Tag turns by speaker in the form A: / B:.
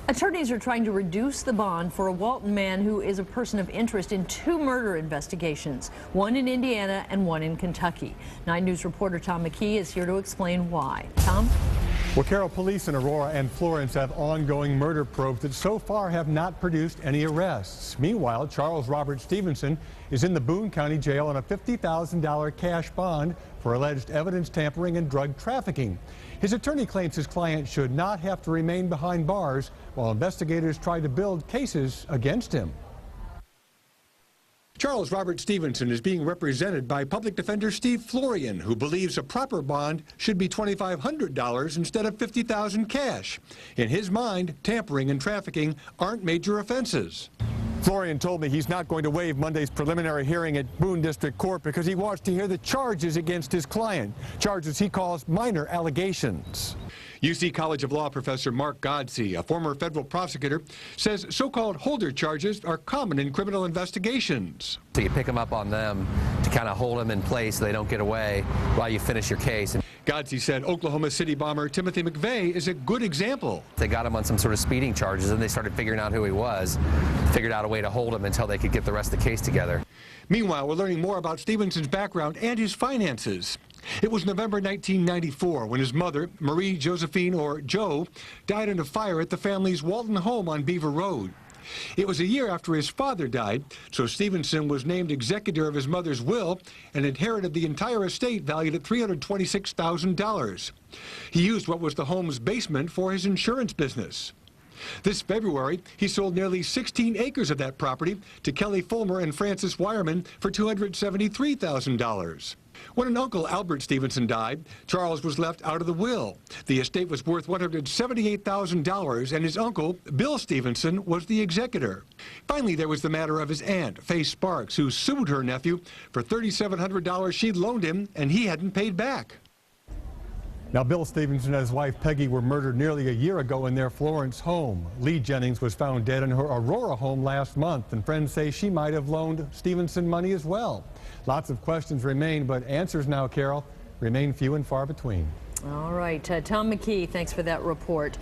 A: Attorneys are trying to reduce the bond for a Walton man who is a person of interest in two murder investigations, one in Indiana and one in Kentucky. 9 News reporter Tom McKee is here to explain why. Tom?
B: Well, Carol, police in Aurora and Florence have ongoing murder probes that so far have not produced any arrests. Meanwhile, Charles Robert Stephenson is in the Boone County Jail on a $50,000 cash bond for alleged evidence tampering and drug trafficking. His attorney claims his client should not have to remain behind bars while investigators try to build cases against him. Charles Robert Stephenson is being represented by public defender Steve Florian, who believes a proper bond should be $2,500 instead of $50,000 cash. In his mind, tampering and trafficking aren't major offenses. Florian told me he's not going to waive Monday's preliminary hearing at Boone District Court because he wants to hear the charges against his client, charges he calls minor allegations. UC College of Law professor Mark Godsey, a former federal prosecutor, says so-called holder charges are common in criminal investigations.
C: So you pick them up on them to kind of hold them in place so they don't get away while you finish your case.
B: Godsey said Oklahoma City bomber Timothy McVeigh is a good example.
C: They got him on some sort of speeding charges and they started figuring out who he was, figured out a way to hold him until they could get the rest of the case together.
B: Meanwhile, we're learning more about Stephenson's background and his finances. It was November 1994 when his mother, Marie Josephine, or Jo, died in a fire at the family's Walton home on Beaver Road. It was a year after his father died, so Stephenson was named executor of his mother's will and inherited the entire estate valued at $326,000. He used what was the home's basement for his insurance business. This February, he sold nearly 16 acres of that property to Kelly Fulmer and Francis Wireman for $273,000. When an uncle, Albert Stephenson, died, Charles was left out of the will. The estate was worth $178,000, and his uncle, Bill Stephenson, was the executor. Finally, there was the matter of his aunt, Faye Sparks, who sued her nephew for $3,700 she'd loaned him and he hadn't paid back. Now, Bill Stephenson and his wife Peggy were murdered nearly a year ago in their Florence home. Lee Jennings was found dead in her Aurora home last month, and friends say she might have loaned Stephenson money as well. Lots of questions remain, but answers now, Carol, remain few and far between.
A: All right, Tom McKee, thanks for that report.